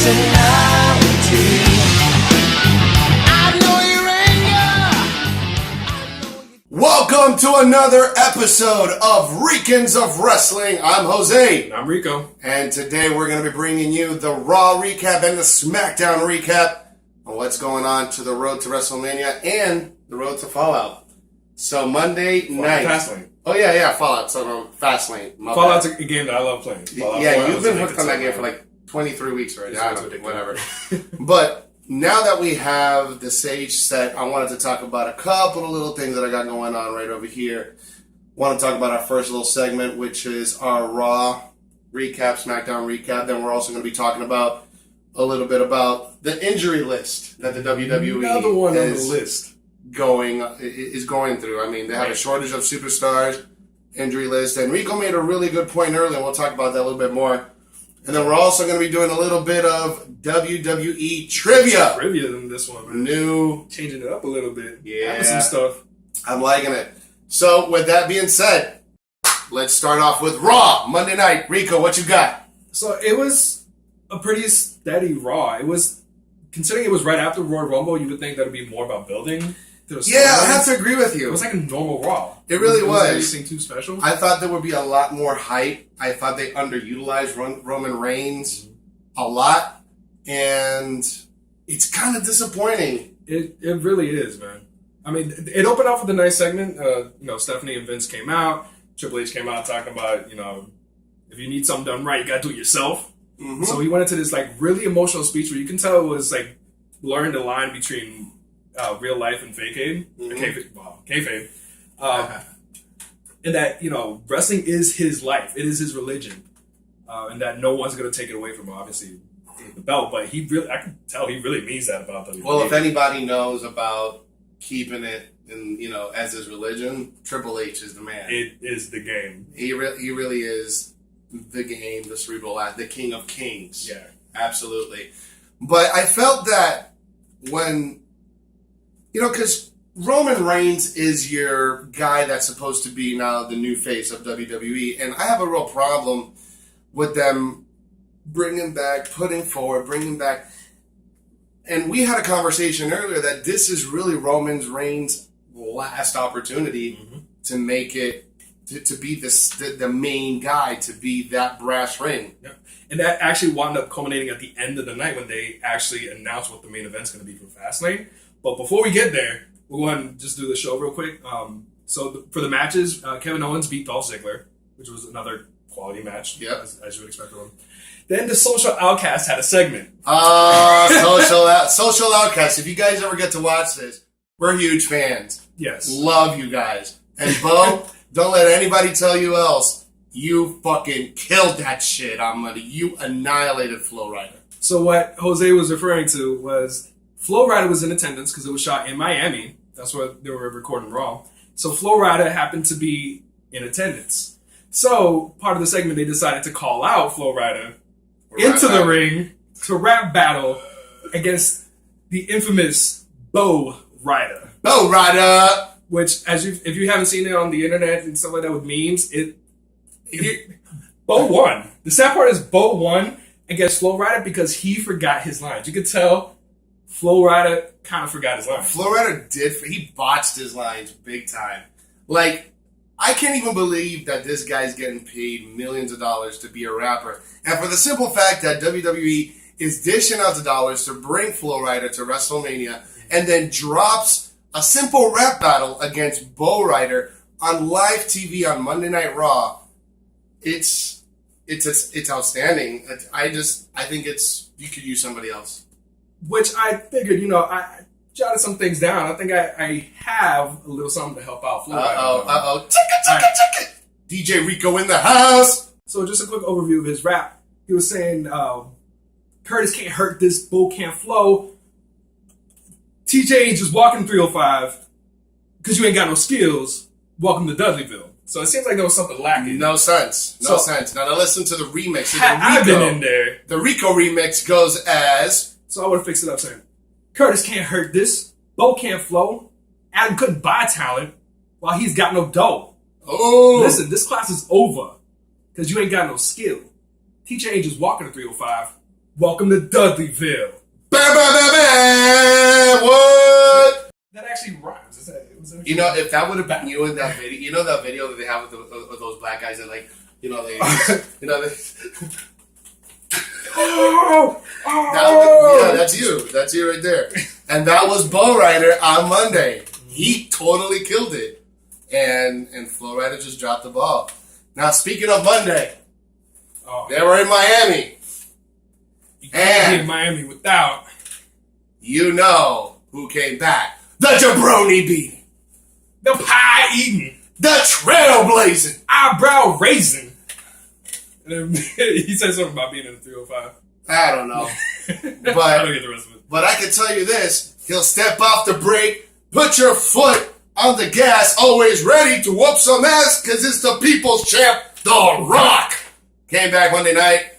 personality. Welcome to another episode of Ricans of Wrestling. I'm Jose. And I'm Rico. And today we're going to be bringing you the Raw recap and the Smackdown recap on what's going on to the road to WrestleMania and the road to Fallout. So Monday night. Fastlane. Oh, yeah, Fallout. So Fastlane. Fallout's a game that I love playing. Yeah, you've been hooked on that game for like 23 weeks already. I don't know, whatever. But now that we have the stage set, I wanted to talk about a couple of little things that I got going on right over here. Want to talk about our first little segment, which is our Raw recap, Smackdown recap. Then we're also going to be talking about a little bit about the injury list that the WWE Another one on the list is going through. I mean, they have a shortage of superstars, injury list, and Rico made a really good point earlier, and we'll talk about that a little bit more. And then we're also going to be doing a little bit of WWE Trivia. Trivia in this one, man. Changing it up a little bit. Yeah. Having some stuff. I'm liking it. So, with that being said, let's start off with Raw, Monday night. Rico, what you got? So, it was a pretty steady Raw. It was, considering it was right after Royal Rumble, you would think that would be more about building. Yeah, I have to agree with you. It was like a normal Raw. It really was. Anything too special. I thought there would be a lot more hype. I thought they underutilized Roman Reigns a lot. And it's kind of disappointing. It really is, man. I mean, it opened up with a nice segment. Stephanie and Vince came out. Triple H came out talking about, if you need something done right, you got to do it yourself. Mm-hmm. So he went into this like really emotional speech where you can tell it was like blurring the line between real life and kayfabe. Kayfabe. And that, wrestling is his life. It is his religion. And that no one's going to take it away from him, obviously, the belt. But I can tell he really means that about WWE. Well, if anybody knows about keeping it in, as his religion, Triple H is the man. It is the game. He really is the game, the cerebral, the king of kings. Yeah. Absolutely. But I felt that when... because Roman Reigns is your guy that's supposed to be now the new face of WWE, and I have a real problem with them bringing back. And we had a conversation earlier that this is really Roman Reigns' last opportunity to make it, to be the main guy, to be that brass ring. Yeah. And that actually wound up culminating at the end of the night when they actually announced what the main event's going to be for Fastlane. But before we get there, we'll go ahead and just do the show real quick. For the matches, Kevin Owens beat Dolph Ziggler, which was another quality match, as you would expect from him. Then the Social Outcast had a segment. Social Outcast. If you guys ever get to watch this, we're huge fans. Yes. Love you guys. And Bo, don't let anybody tell you else. You fucking killed that shit. You annihilated Flo Rida. So what Jose was referring to was... Flo Rida was in attendance because it was shot in Miami. That's where they were recording Raw. So Flo Rida happened to be in attendance. So part of the segment, they decided to call out Flo Rida into the ring to rap battle against the infamous Bo Rida. Bo Rida! Which, if you haven't seen it on the internet and stuff like that with memes, Bo won. The sad part is Bo won against Flo Rida because he forgot his lines. You could tell Flo Rida kind of forgot his lines. Flo Rida he botched his lines big time. Like, I can't even believe that this guy's getting paid millions of dollars to be a rapper. And for the simple fact that WWE is dishing out the dollars to bring Flo Rida to WrestleMania and then drops a simple rap battle against Bo Rida on live TV on Monday Night Raw, it's outstanding. I think you could use somebody else. Which I figured, I jotted some things down. I think I have a little something to help out Flo. Chicka. DJ Rico in the house. So just a quick overview of his rap. He was saying, Curtis can't hurt this, Bo can't flow. TJ ain't just walking 305 because you ain't got no skills. Welcome to Dudleyville. So it seems like there was something lacking. No sense. Now to listen to the remix. I've been in there. The Rico remix goes as... So I would have fixed it up saying, Curtis can't hurt this, Bo can't flow, Adam couldn't buy talent while he's got no dough. Oh. Listen, this class is over because you ain't got no skill. TJ ain't just walking a 305 Welcome to Dudleyville. Bam, bam, bam, bam. What? That actually rhymes. You know, if that would have been you in that video, you know that video that they have with those black guys that like, they, that's you. That's you right there. And that was Bo Rider on Monday. He totally killed it. And Flo Rida just dropped the ball. Now, speaking of Monday, they were in Miami. You can't be in Miami without. You know who came back. The jabroni beating. The pie eating. The trailblazing. Eyebrow raising. He said something about being in the 305. I don't know. But I don't get the rest of it. But I can tell you this. He'll step off the brake, put your foot on the gas, always ready to whoop some ass, because it's the people's champ, The Rock. Came back Monday night.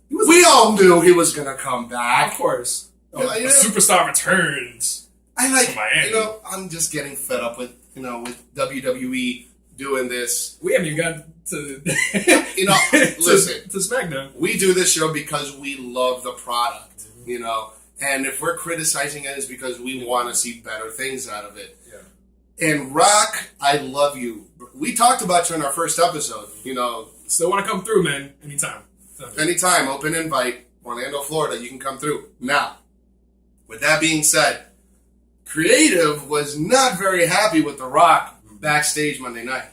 We all knew he was going to come back. Of course. A superstar returns. I like, Miami. I'm just getting fed up with, with WWE doing this. We haven't even gotten to, listen. To Smackdown. We do this show because we love the product, and if we're criticizing it, it's because we want to see better things out of it. Yeah. And Rock, I love you. We talked about you in our first episode, Still want to come through, man. Anytime. Anytime, open invite, Orlando, Florida, you can come through. Now, with that being said, Creative was not very happy with The Rock backstage Monday night.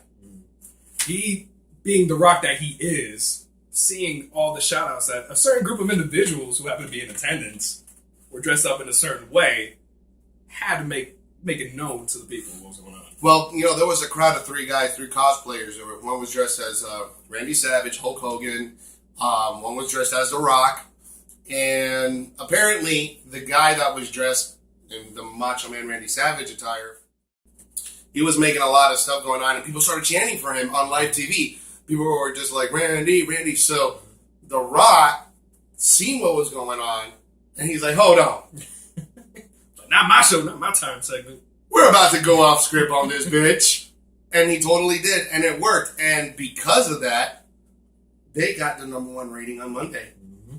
He, being The Rock that he is, seeing all the shout-outs that a certain group of individuals who happen to be in attendance were dressed up in a certain way, had to make it known to the people what was going on. Well, there was a crowd of three cosplayers. One was dressed as Randy Savage, Hulk Hogan. One was dressed as The Rock. And apparently, the guy that was dressed in the Macho Man Randy Savage attire, he was making a lot of stuff going on, and people started chanting for him on live TV. People were just like, Randy. So The Rock seen what was going on, and he's like, hold on. Not my show, not my time segment. We're about to go off script on this bitch. And he totally did, and it worked. And because of that, they got the #1 rating on Monday. Mm-hmm.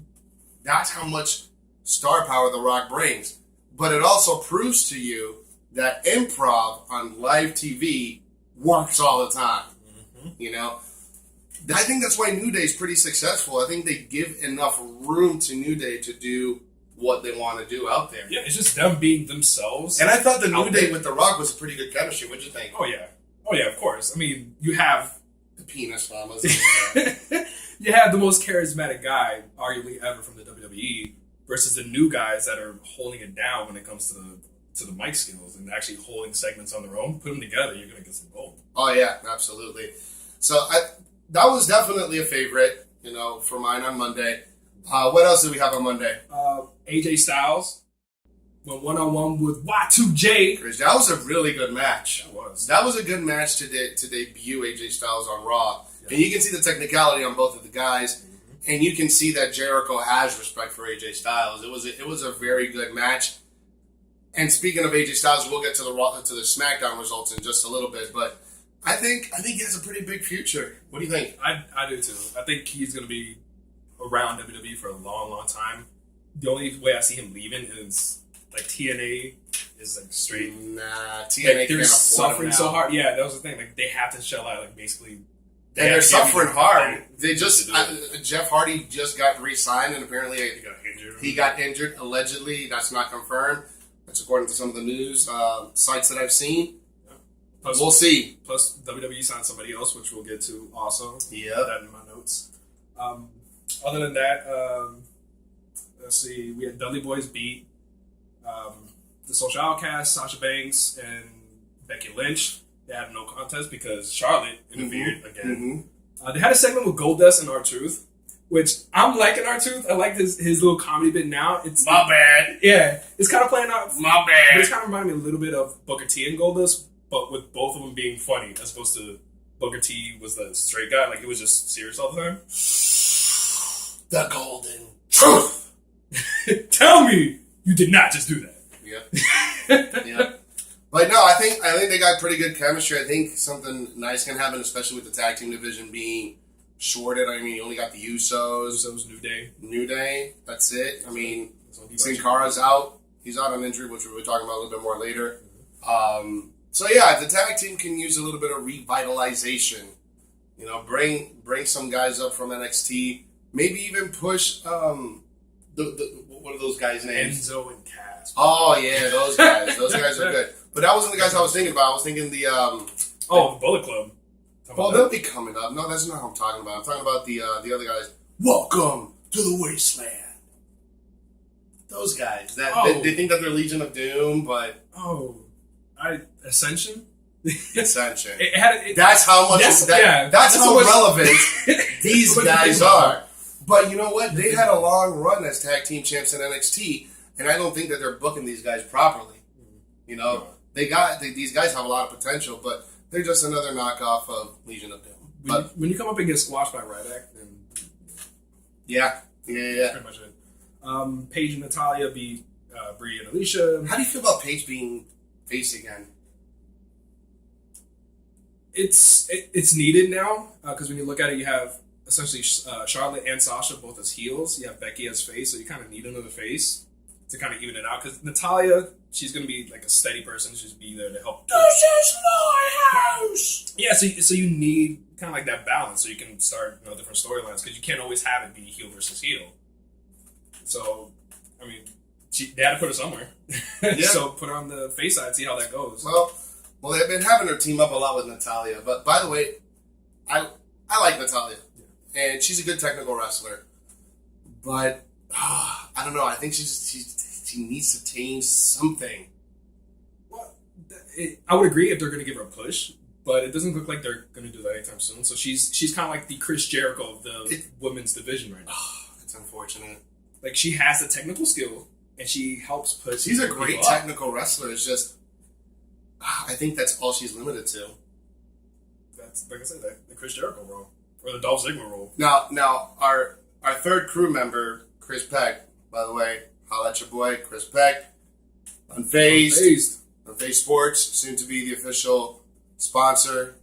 That's how much star power The Rock brings. But it also proves to you that improv on live TV works all the time. Mm-hmm. I think that's why New Day is pretty successful. I think they give enough room to New Day to do what they want to do out there. Yeah, it's just them being themselves. And I thought the New Day with The Rock was a pretty good chemistry. What'd you think? Oh, yeah, of course. I mean, you have the penis mamas. You have the most charismatic guy, arguably ever, from the WWE versus the new guys that are holding it down when it comes to the mic skills and actually holding segments on their own. Put them together, you're going to get some gold. Oh, yeah, absolutely. So that was definitely a favorite, for mine on Monday. What else did we have on Monday? AJ Styles went one-on-one with Y2J. Chris, that was a really good match. That was a good match to debut AJ Styles on Raw. Yeah. And you can see the technicality on both of the guys. Mm-hmm. And you can see that Jericho has respect for AJ Styles. It was a very good match. And speaking of AJ Styles, we'll get to the SmackDown results in just a little bit. But I think he has a pretty big future. What do you think? I do too. I think he's going to be around WWE for a long, long time. The only way I see him leaving is like TNA is like straight. Nah, TNA they're suffering so hard. Yeah, that was the thing. Like they have to shell out like basically. And they're suffering hard. They just Jeff Hardy just got re-signed, and apparently he got injured. Allegedly, that's not confirmed. That's according to some of the news sites that I've seen. Plus, we'll see. Plus, WWE signed somebody else, which we'll get to also. Yeah, that in my notes. Other than that, let's see. We had Dudley Boys beat the Social Outcasts, Sasha Banks, and Becky Lynch. They had no contest because Charlotte interfered again. Mm-hmm. They had a segment with Goldust and R-Truth, which I'm liking R-Truth. I like his little comedy bit now. It's my bad. Yeah, it's kind of playing out. My bad. But it's kind of reminding me a little bit of Booker T and Goldust, but with both of them being funny, as opposed to Booker T was the straight guy. Like, he was just serious all the time. The golden truth. Tell me you did not just do that. Yep. Yep. But no, I think they got pretty good chemistry. I think something nice can happen, especially with the tag team division being shorted. I mean, you only got the Usos. New Day. That's it. I mean, Sin Cara's out. He's out on injury, which we'll be talking about a little bit more later. So yeah, the tag team can use a little bit of revitalization. You know, bring some guys up from NXT. Maybe even push what are those guys' names? Enzo and Cass. Oh yeah, those guys. Those guys are good. But that wasn't the guys I was thinking about. I was thinking the the Bullet Club. Well, they'll be coming up. No, that's not what I'm talking about. I'm talking about the other guys. Welcome to the Wasteland. Those guys. They think that they're Legion of Doom, but Ascension. Ascension. That's how much. That's how relevant these guys are. But you know what? They had a long run as tag team champs in NXT, and I don't think that they're booking these guys properly. You know, these guys have a lot of potential, but they're just another knockoff of Legion of Doom. But when you come up and get squashed by Ryback, then yeah, that's pretty much it. Paige and Natalya beat Brie and Alicia. How do you feel about Paige being face again? It's needed now because when you look at it, you have essentially Charlotte and Sasha both as heels. You have Becky as face, so you kind of need another face to kind of even it out. Because Natalya, she's going to be like a steady person. She's be there to help. This is my house. Yeah, so you need kind of like that balance, so you can start different storylines because you can't always have it be heel versus heel. So, I mean, they had to put her somewhere. Yeah. So put her on the face side, see how that goes. Well, they've been having her team up a lot with Natalya. But by the way, I like Natalya. And she's a good technical wrestler. But, I don't know. I think she needs to change something. Well, I would agree if they're going to give her a push. But it doesn't look like they're going to do that anytime soon. So she's kind of like the Chris Jericho of the women's division right now. It's unfortunate. Like, she has the technical skill, and she helps push. She's a great technical wrestler. It's just, I think that's all she's limited to. That's, like I said, the Chris Jericho role. Or the Dolph Ziggler role. Now, our third crew member, Kris Peg, by the way, holla at your boy, Kris Peg. Unfazed Sports, soon to be the official sponsor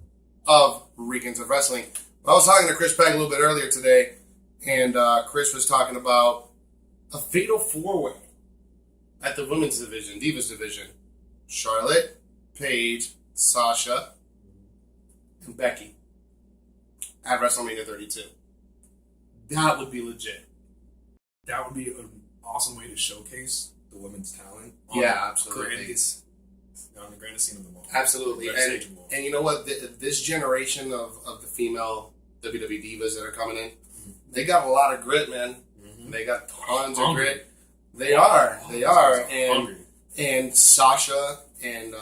of Ricans of Wrestling. I was talking to Kris Peg a little bit earlier today, and Chris was talking about a fatal four-way at the women's division, Divas division. Charlotte, Paige, Sasha, and Becky at WrestleMania 32. That would be legit. That would be an awesome way to showcase the women's talent. Absolutely. On the grandest scene of them all. Absolutely. And you know what? This generation of the female WWE divas that are coming in, they got a lot of grit, man. Mm-hmm. They got tons of grit. They are. And Sasha and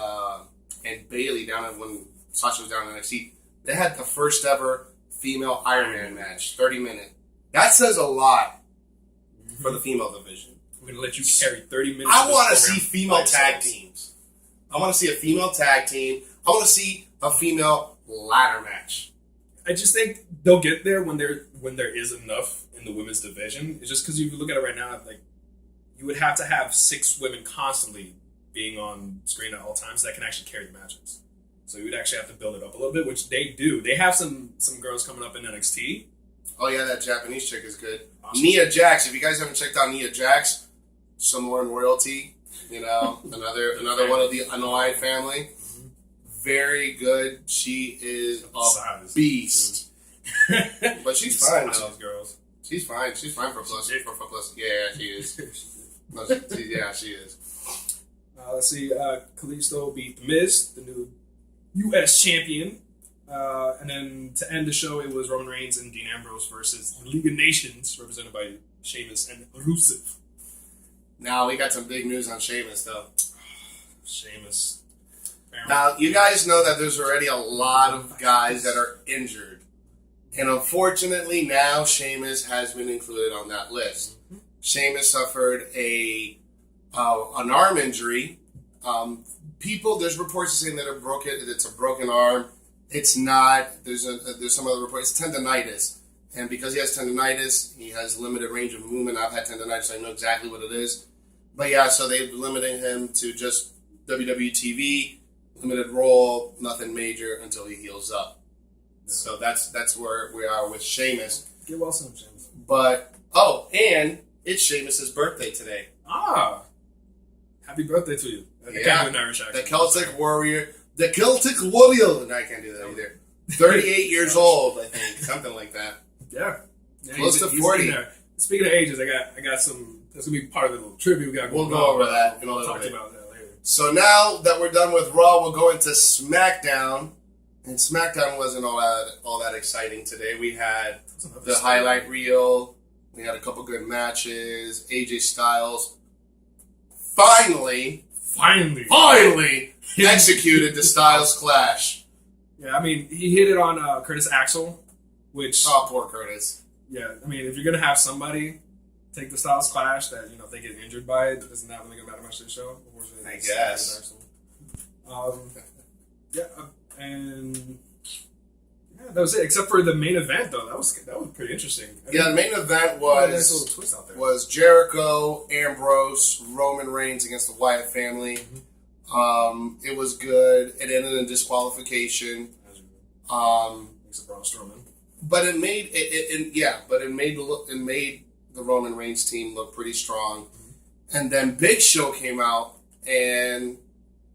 Bailey when Sasha was down in NXT, they had the first ever female Iron Man match, 30-minute. That says a lot for the female division. We're going to let you carry 30 minutes. I want to see female tag teams. I want to see a female tag team. I want to see a female ladder match. I just think they'll get there when there is enough in the women's division. It's just because if you look at it right now, like, you would have to have 6 women constantly being on screen at all times that can actually carry the matches. So you would actually have to build it up a little bit, which they do. They have some girls coming up in NXT. Oh yeah, that Japanese chick is good. Awesome. Nia Jax. If you guys haven't checked out Nia Jax, some more in royalty. You know, another one of the Anoa'i family. Mm-hmm. Very good. She is a beast. But she's fine. Those girls. She's fine. She's fine for plus. Yeah, she is. She is. Let's see. Kalisto beat The Miz, the new U.S. champion. And then to end the show, it was Roman Reigns and Dean Ambrose versus the League of Nations, represented by Sheamus and Rusev. Now, we got some big news on Sheamus, though. Sheamus. Now, you guys know that there's already a lot of guys that are injured. And unfortunately, now Sheamus has been included on that list. Mm-hmm. Sheamus suffered an arm injury. There's reports saying that it's a broken arm. It's not. There's some other reports. It's tendonitis. And because he has tendonitis, he has limited range of movement. I've had tendonitis, so I know exactly what it is. But yeah, so they've limited him to just WWE TV, limited role, nothing major until he heals up. So that's where we are with Sheamus. Get well soon, Sheamus. But, and it's Sheamus' birthday today. Ah. Happy birthday to you. I can't do an Irish accent. The Celtic Warrior. The Celtic Warrior. No, I can't do that either. 38 years old, I think. Something like that. Yeah. Close to 40. Speaking of ages, I got some. That's gonna be part of the little trivia we got. We'll go over that in a little bit. bit. About that later. So now that we're done with Raw, we'll go into SmackDown. And SmackDown wasn't all that exciting today. We had the highlight reel. We had a couple good matches. AJ Styles finally executed the Styles Clash. Yeah, I mean, he hit it on Curtis Axel, which... Oh, poor Curtis. Yeah, I mean, if you're going to have somebody take the Styles Clash that, if they get injured by it, isn't that really going to matter much to the show? I guess. That was it. Except for the main event, though. That was pretty interesting. The main event was Jericho, Ambrose, Roman Reigns against the Wyatt family. Mm-hmm. It was good. It ended in disqualification. Makes a Braun Strowman. But it made the Roman Reigns team look pretty strong. Mm-hmm. And then Big Show came out and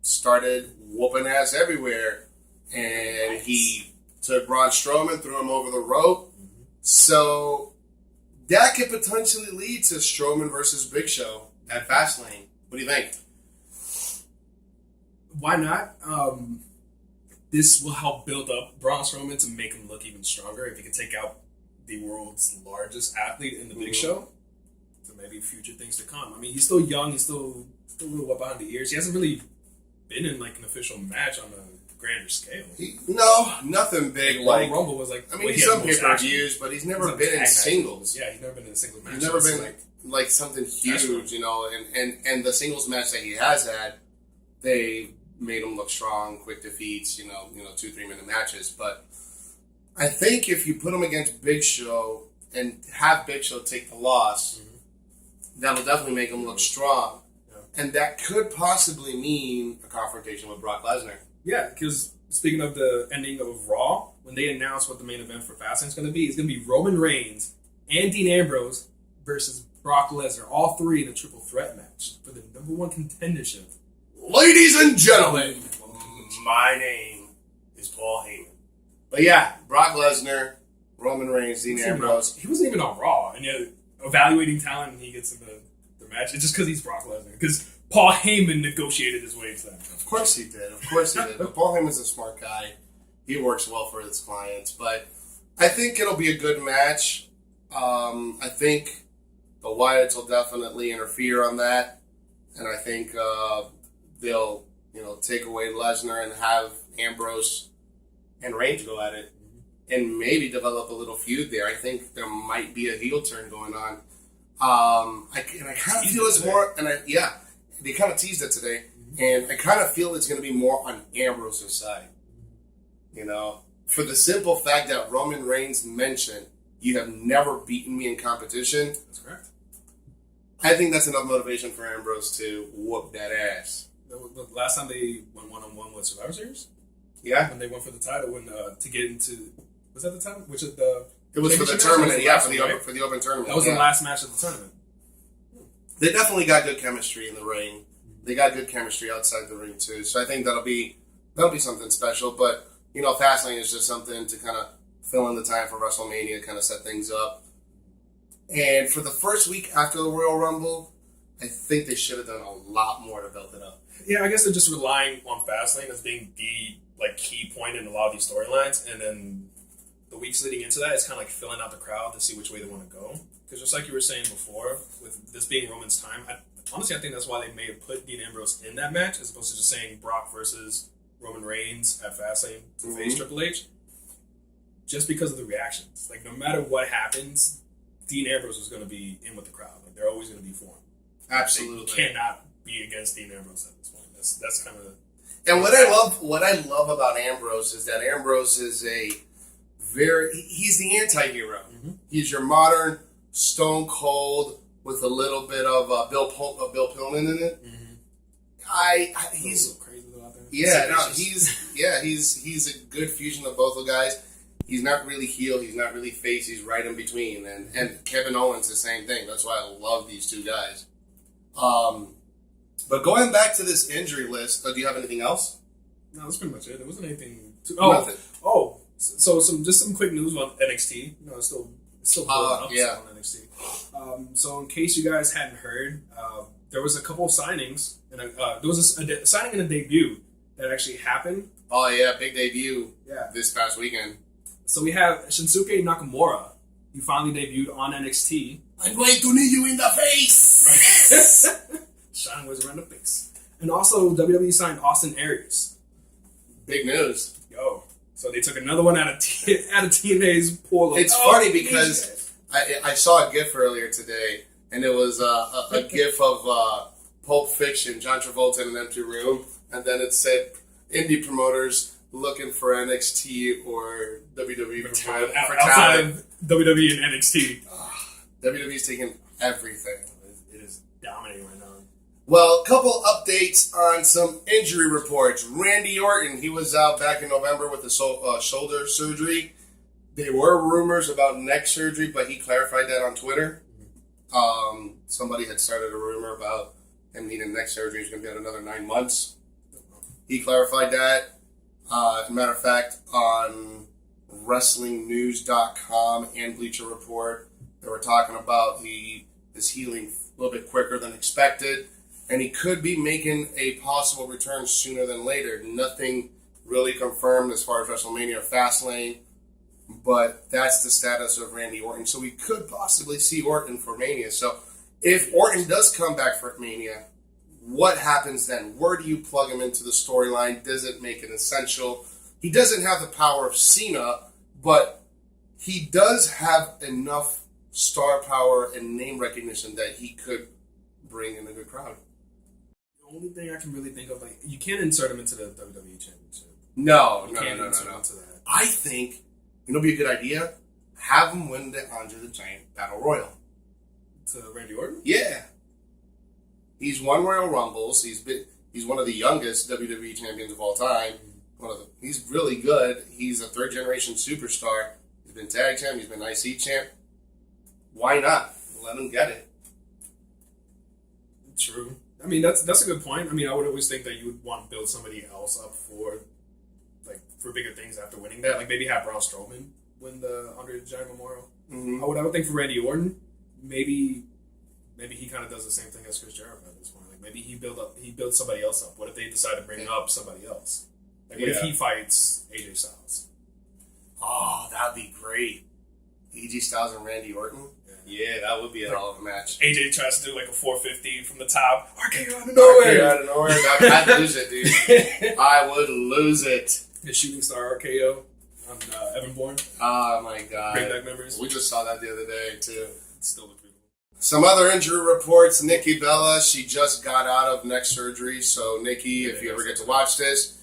started whooping ass everywhere. And he took Braun Strowman, threw him over the rope. Mm-hmm. So that could potentially lead to Strowman versus Big Show at Fastlane. What do you think? Why not? This will help build up Braun Strowman to make him look even stronger. If he can take out the world's largest athlete in the Big Show, so maybe future things to come. I mean, he's still young. He's still a little up behind the ears. He hasn't really been in like an official match on a grander scale. Nothing big. Like Rumble was like. I mean, he's some pay-per-views, but he's never been in singles. Yeah, he's never been in a singles match. He's never been like something huge, And the singles match that he has had, they made him look strong, quick defeats, 2-3 minute matches. But I think if you put him against Big Show and have Big Show take the loss, that'll definitely make him look strong. Yeah. And that could possibly mean a confrontation with Brock Lesnar. Yeah, because speaking of the ending of Raw, when they announced what the main event for Fastlane is going to be, it's going to be Roman Reigns and Dean Ambrose versus Brock Lesnar, all three in a triple threat match for the #1 contendership. Ladies and gentlemen, my name is Paul Heyman. But yeah, Brock Lesnar, Roman Reigns, Dean Ambrose. He wasn't even on Raw, and yet evaluating talent, and he gets in the match. It's just because he's Brock Lesnar. Because Paul Heyman negotiated his way to that. Of course he did. But Paul Heyman's a smart guy. He works well for his clients. But I think it'll be a good match. I think the Wyatts will definitely interfere on that. And I think they'll, take away Lesnar and have Ambrose and Reigns go at it. And maybe develop a little feud there. I think there might be a heel turn going on. I kind of feel it's more... They kind of teased it today. And I kind of feel it's going to be more on Ambrose's side. For the simple fact that Roman Reigns mentioned, you have never beaten me in competition. That's correct. I think that's enough motivation for Ambrose to whoop that ass. The last time they went one-on-one with Survivor Series? Yeah. When they went for the title, to get into... Was that the title? Which is the... It was for the tournament, for the open tournament. That was the last match of the tournament. They definitely got good chemistry in the ring. They got good chemistry outside the ring, too. So I think that'll be something special. But, Fastlane is just something to kind of fill in the time for WrestleMania, kind of set things up. And for the first week after the Royal Rumble, I think they should have done a lot more to build it up. Yeah, I guess they're just relying on Fastlane as being the key point in a lot of these storylines. And then the weeks leading into that, it's kind of like filling out the crowd to see which way they want to go. Because just like you were saying before, with this being Roman's time, honestly, I think that's why they may have put Dean Ambrose in that match as opposed to just saying Brock versus Roman Reigns at Fastlane to face Triple H. Just because of the reactions. No matter what happens, Dean Ambrose is going to be in with the crowd. They're always going to be for him. Absolutely. They cannot be against Dean Ambrose at this point. That's kind of... And what I love about Ambrose is that Ambrose is he's the anti-hero. Mm-hmm. He's your modern Stone Cold with a little bit of Bill Pillman in it. Mm-hmm. He's crazy out there. He's a good fusion of both the guys. He's not really heel. He's not really face. He's right in between. And Kevin Owens, the same thing. That's why I love these two guys. But going back to this injury list, do you have anything else? No, that's pretty much it. There wasn't anything. Nothing. So some quick news on NXT. No, it's still building up on NXT. So in case you guys hadn't heard, there was a couple of signings, and there was a signing and a debut that actually happened. Oh yeah, big debut. Yeah, this past weekend. So we have Shinsuke Nakamura. He finally debuted on NXT. I'm going to knee you in the face. Right. Sean was around the face. And also WWE signed Austin Aries. Big news. Yo. So they took another one out of TNA's pool. It's funny because I saw a GIF earlier today, and it was a GIF of Pulp Fiction, John Travolta in an empty room, and then it said indie promoters looking for NXT or WWE for talent. Outside of WWE and NXT. WWE's taking everything. It is dominating right now. Well, a couple updates on some injury reports. Randy Orton, he was out back in November with a shoulder surgery. There were rumors about neck surgery, but he clarified that on Twitter. Somebody had started a rumor about him needing neck surgery. He's going to be out another 9 months. He clarified that. As a matter of fact, on WrestlingNews.com and Bleacher Report, they were talking about his healing a little bit quicker than expected. And he could be making a possible return sooner than later. Nothing really confirmed as far as WrestleMania or Fastlane, but that's the status of Randy Orton. So we could possibly see Orton for Mania. So if Orton does come back for Mania, what happens then? Where do you plug him into the storyline? Does it make it essential? He doesn't have the power of Cena, but he does have enough star power and name recognition that he could bring in a good crowd. The only thing I can really think of, like, you can't insert him into the WWE Championship. No. Into that. I think it'll be a good idea. Have him win the Andre the Giant Battle Royal. To Randy Orton? Yeah. He's won Royal Rumbles. He's one of the youngest WWE champions of all time. He's really good. He's a third generation superstar. He's been tag champ. He's been IC champ. Why not? Let him get it. True. I mean, that's a good point. I mean, I would always think that you would want to build somebody else up for bigger things after winning that. Like maybe have Braun Strowman win the Andre the Giant Memorial. Mm-hmm. I would think for Randy Orton, maybe he kind of does the same thing as Chris Jericho at this point. Like maybe he builds somebody else up. What if they decide to bring up somebody else? Like what if he fights AJ Styles? Oh, that'd be great. AJ Styles and Randy Orton. Yeah, that would be a hell of a match. AJ tries to do like a 450 from the top. RKO out of nowhere. RKO out of nowhere. I'd lose it, dude. I would lose it. The shooting star RKO on Evan Bourne. Oh my god. Bring back memories. We just saw that the other day too. It still looks beautiful. Some other injury reports. Nikki Bella, she just got out of neck surgery. So Nikki, if you ever get to watch this,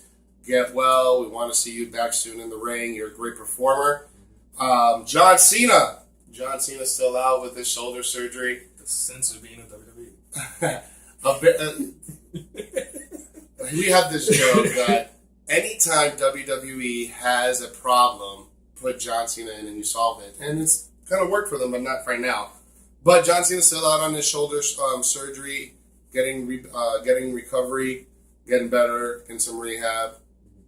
get well. We want to see you back soon in the ring. You're a great performer. John Cena. John Cena's still out with his shoulder surgery. The sense of being in WWE. We have this joke that anytime WWE has a problem, put John Cena in and you solve it. And it's kind of worked for them, but not right now. But John Cena's still out on his shoulder surgery, getting recovery, getting better, getting some rehab.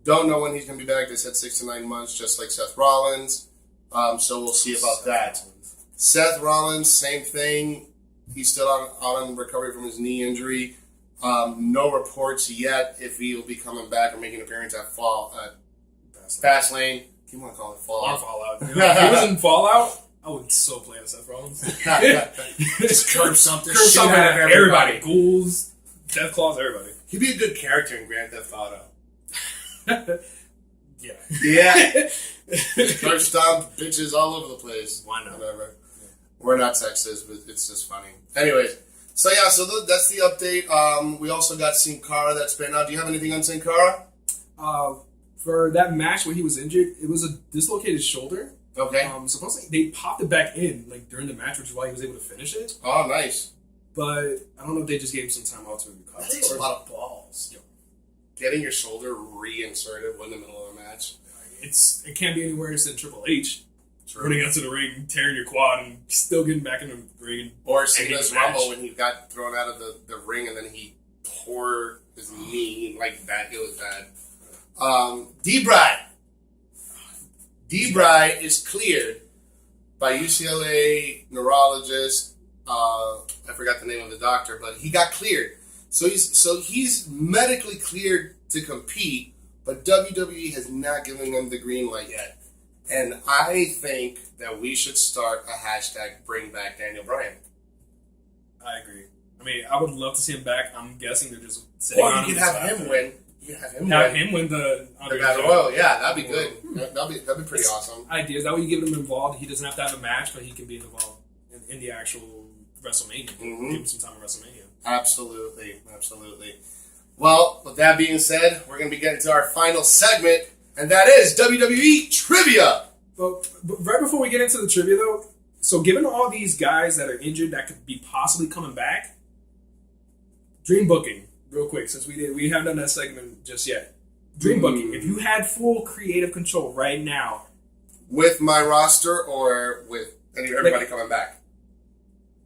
Don't know when he's going to be back. They said 6 to 9 months, just like Seth Rollins. So we'll see about that. Seth Rollins, same thing. He's still out on recovery from his knee injury. No reports yet if he will be coming back or making an appearance at Fastlane. You want to call it Fallout? Fallout. If he was in Fallout, I would so play as Seth Rollins. Just curb something. Curb something at everybody. Ghouls, Death Claws, everybody. He'd be a good character in Grand Theft Auto. Yeah. Curb stomp bitches all over the place. Why not? Whatever. Yeah. We're not sexist, but it's just funny. Anyways, so that's the update. We also got Sin Cara that's been out. Do you have anything on Sin Cara? For that match where he was injured, it was a dislocated shoulder. Okay. Supposedly they popped it back in during the match, which is why he was able to finish it. Oh, nice. But I don't know if they just gave him some time out to recover. That takes a lot of balls. Yo. Getting your shoulder reinserted in the middle of a match. it can't be any worse than Triple H running out to the ring, tearing your quad, and still getting back in the ring. Or Cena's Rumble when he got thrown out of the ring and then he tore his knee like that. It was bad. D-Bry is cleared by UCLA neurologist. I forgot the name of the doctor, but he got cleared. So he's medically cleared to compete, but WWE has not given him the green light yet. And I think that we should start a hashtag bring back Daniel Bryan. I agree. I mean, I would love to see him back. I'm guessing they're just sitting on him. You could have him win. Have him win the Battle Royal. Yeah, that'd be good. That'd be pretty awesome. Ideas. That way you give him involved. He doesn't have to have a match, but he can be involved in the actual WrestleMania. Mm-hmm. Give him some time at WrestleMania. Absolutely. Well, with that being said, we're going to be getting to our final segment, and that is WWE Trivia. But right before we get into the trivia, though, so given all these guys that are injured that could be possibly coming back, dream booking, real quick, since we haven't done that segment just yet. Dream booking. If you had full creative control right now, with my roster or with everybody coming back,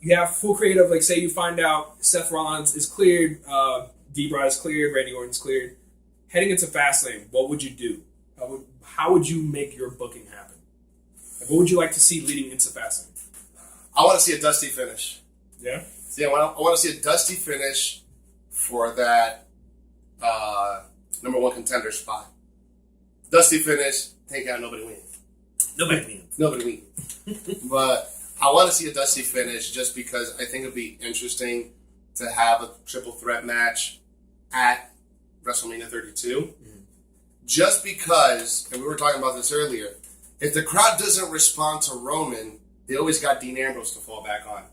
you have full creative. Like, say you find out Seth Rollins is cleared, D-Bry is cleared, Randy Orton's cleared. Heading into Fastlane, what would you do? How would you make your booking happen? Like, what would you like to see leading into Fastlane? I want to see a Dusty finish. Yeah? I want to see a Dusty finish for that number one contender spot. Dusty finish, take out, nobody wins. Nobody wins. But I want to see a Dusty finish just because I think it'd be interesting to have a triple threat match at WrestleMania 32. Mm-hmm. Just because, and we were talking about this earlier, if the crowd doesn't respond to Roman, they always got Dean Ambrose to fall back on.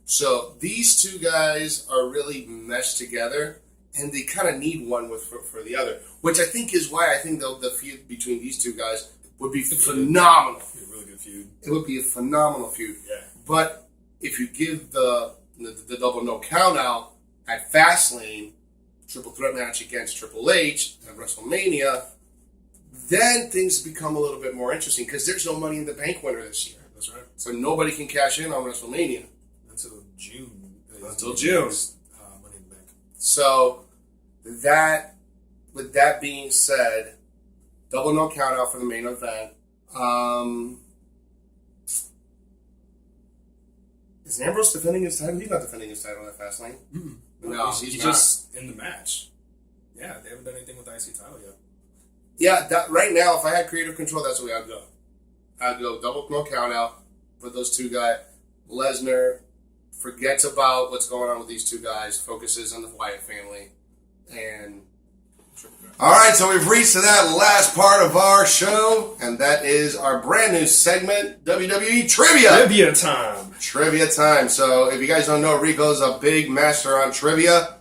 So these two guys are really meshed together, and they kind of need one for the other, which I think is why I think the feud between these two guys would be phenomenal. It'd be a really good feud. It would be a phenomenal feud. Yeah. But if you give the double no count out at Fastlane, triple threat match against Triple H at WrestleMania, then things become a little bit more interesting because there's no Money in the Bank winner this year. That's right. So nobody can cash in on WrestleMania. Until June. Money in the Bank. So with that being said, double no count out for the main event. Is Ambrose defending his title? He's not defending his title at Fastlane. Mm-hmm. No, he's not. Just in the match. Yeah, they haven't done anything with the IC title yet. Yeah, right now, if I had creative control, that's the way I'd go. I'd go double no count out for those two guys. Lesnar forgets about what's going on with these two guys, focuses on the Wyatt family, and all right, so we've reached to that last part of our show, and that is our brand new segment, WWE Trivia. Trivia time. So if you guys don't know, Rico's a big master on trivia.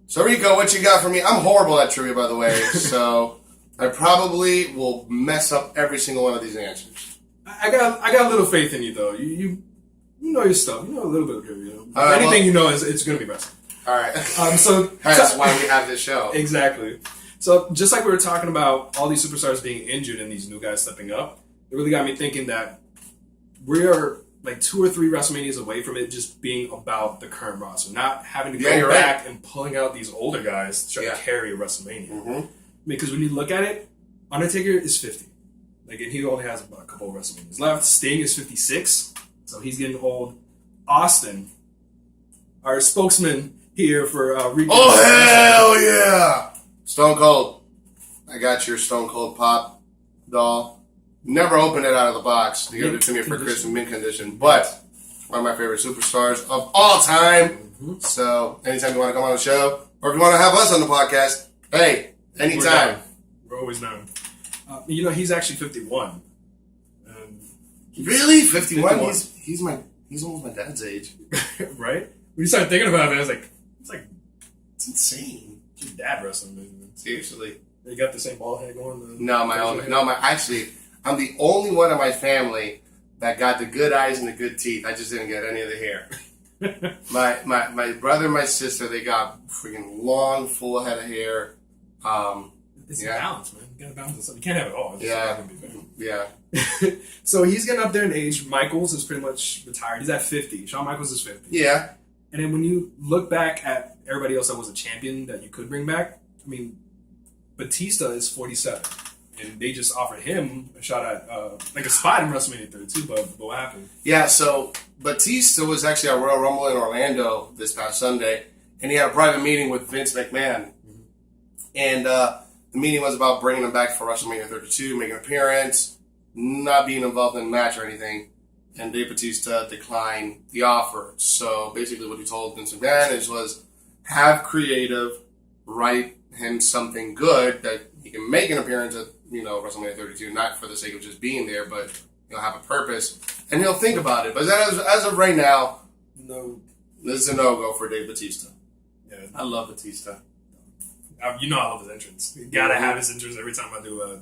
So Rico, what you got for me? I'm horrible at trivia, by the way, so I probably will mess up every single one of these answers. I got a little faith in you, though. You know your stuff. You know a little bit of trivia. Anything you know it's going to be wrestling. All right. So that's why we have this show. Exactly. So just like we were talking about all these superstars being injured and these new guys stepping up, it really got me thinking that we are like 2 or 3 WrestleManias away from it just being about the current roster, not having to go back and pulling out these older guys to try to carry a WrestleMania. Mm-hmm. Because when you look at it, Undertaker is 50. Like, and he only has about a couple of WrestleManias left. Sting is 56, so he's getting old. Austin, our spokesman here for Ricans. Oh, hell yeah! Stone Cold. I got your Stone Cold Pop doll. Never opened it out of the box. They gave it to me for Christmas in mint condition. But one of my favorite superstars of all time. Mm-hmm. So anytime you want to come on the show, or if you want to have us on the podcast, hey, anytime. We're always down. He's actually 51. Really? 51? He's almost my dad's age. Right? When you started thinking about it, I was like, it's insane. Your dad wrestling, man. Seriously. You got the same ball head going? Actually, I'm the only one in my family that got the good eyes and the good teeth. I just didn't get any of the hair. My brother and my sister, they got freaking long, full head of hair. It's a balance, man. You gotta balance it. You can't have it all. It's just not gonna be fair. Yeah. So he's getting up there in age. Michaels is pretty much retired. He's at 50. Shawn Michaels is 50. Yeah. And then when you look back at everybody else that was a champion that you could bring back, I mean, Bautista is 47. And they just offered him a shot at, like a spot in WrestleMania 32, but what happened? Yeah, so Bautista was actually at Royal Rumble in Orlando this past Sunday, and he had a private meeting with Vince McMahon. Mm-hmm. And the meeting was about bringing him back for WrestleMania 32, making an appearance, not being involved in a match or anything. And Dave Bautista declined the offer. So basically what he told Vince McMahon was have creative, write him something good that he can make an appearance at, WrestleMania 32, not for the sake of just being there, but he'll have a purpose. And he'll think about it. But as of right now, no, this is a no-go for Dave Bautista. Yeah. I love Bautista. I love his entrance. You gotta have his entrance every time I do a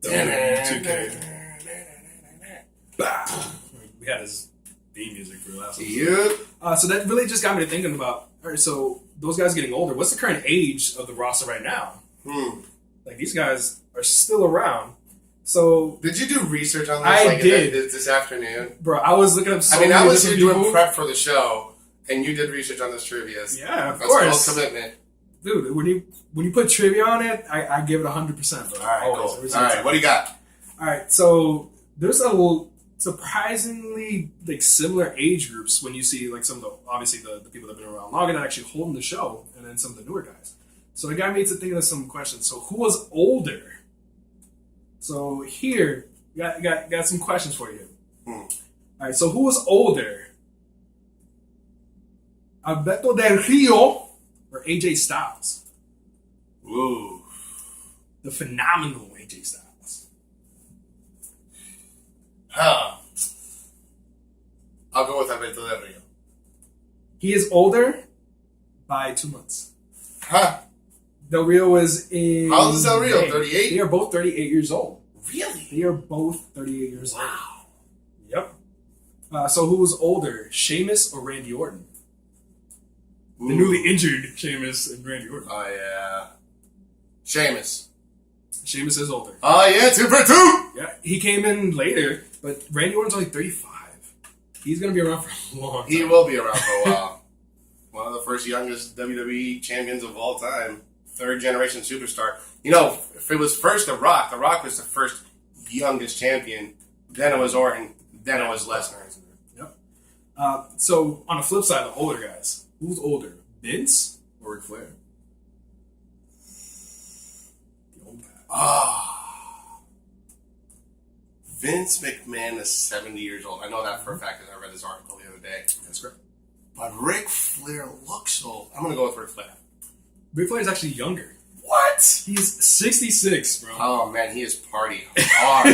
WWE 2K. We had his theme music for the last one. Yep. So that really just got me to thinking about, all right, so those guys getting older, what's the current age of the roster right now? Like, these guys are still around. So did you do research on this? I did. This afternoon? Bro, I was looking up I was here doing prep for the show, and you did research on this trivia. Yeah, of course. That's full commitment. Dude, when you put trivia on it, I give it 100%, bro. All right, cool. All right, what do you got? All right, so there's a surprisingly similar age groups when you see some of the people that have been around longer that actually holding the show, and then some of the newer guys. So it got me to thinking of some questions. So who was older? So here, got some questions for you. All right, so who was older? Alberto Del Rio or AJ Styles? Ooh. The phenomenal AJ Styles. I'll go with Alberto Del Rio. He is older by 2 months. Del Rio was in... How old is Del Rio? 38? They are both 38 years old. Really? They are both 38 years old. Wow. Yep. So who was older, Sheamus or Randy Orton? Ooh. The newly injured Sheamus and Randy Orton. Oh, yeah. Sheamus. Sheamus is older. Oh, yeah, 2 for 2. Yeah, he came in later, but Randy Orton's only 35. He's going to be around for a long time. He will be around for a while. One of the first youngest WWE champions of all time. 3rd generation superstar. If it was first The Rock was the first youngest champion. Then it was Orton. Then it was Lesnar. Yep. So on the flip side, the older guys. Who's older, Vince or Ric Flair? The old guy. Vince McMahon is 70 years old. I know that for a fact because I read this article the other day. That's correct. But Ric Flair looks old. I'm going to go with Ric Flair. Ric Flair is actually younger. What? He's 66, bro. Oh, man, he is party hard.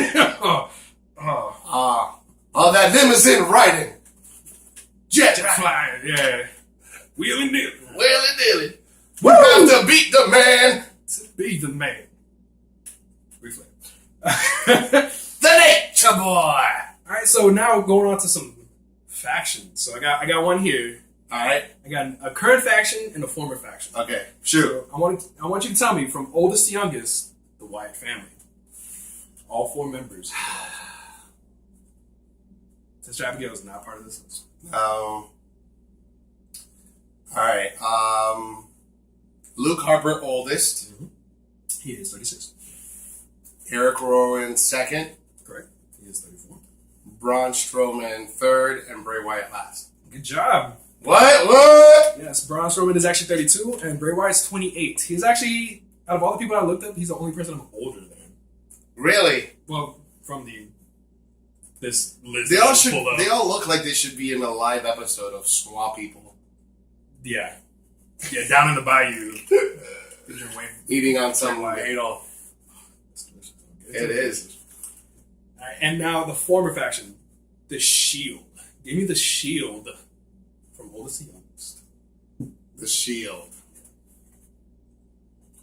That limousine riding. Jet flying, yeah. Wheeling dealing. Wheeling dealing. We have to beat the man. To be the man. Ric Flair. The Nature Boy. All right, so now going on to some factions. So I got one here. All right. I got a current faction and a former faction. Okay, sure. So I want you to tell me from oldest to youngest, the Wyatt family. All 4 members. Since Abigail is not part of this list. All right. Luke Harper, oldest. Mm-hmm. He is 36. Eric Rowan, 2nd. Correct. He is 34. Braun Strowman, 3rd, and Bray Wyatt last. Good job. What? Yes, Braun Strowman is actually 32, and Bray Wyatt's 28. He's actually, out of all the people I looked up, he's the only person I'm older than. Really? Well, from this list. They all look like they should be in a live episode of Squaw People. Yeah. Yeah, down in the bayou. Eating on some ladle. It is. All right, and now the former faction, the Shield. Give me the Shield from oldest to youngest. The Shield.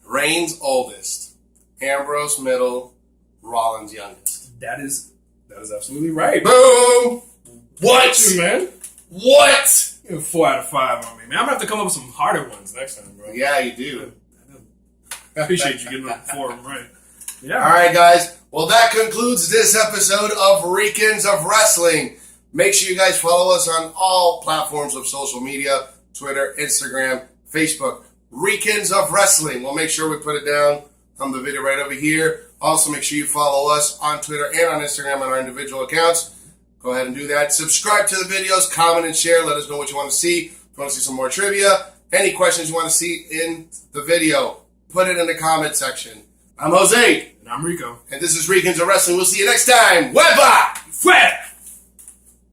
Reigns oldest. Ambrose middle. Rollins youngest. That is absolutely right. Boom! What? Man? What? 4 out of 5 on me, man. I'm gonna have to come up with some harder ones next time, bro. Yeah, you do. Appreciate you getting up for him, right? Yeah. All right, guys. Well, that concludes this episode of Ricans of Wrestling. Make sure you guys follow us on all platforms of social media, Twitter, Instagram, Facebook. Ricans of Wrestling. We'll make sure we put it down on the video right over here. Also, make sure you follow us on Twitter and on Instagram on our individual accounts. Go ahead and do that. Subscribe to the videos, comment and share. Let us know what you want to see. If you want to see some more trivia, any questions you want to see in the video, put it in the comment section. I'm Jose. And I'm Rico. And this is Ricans of Wrestling. We'll see you next time. Hueva! Fuera!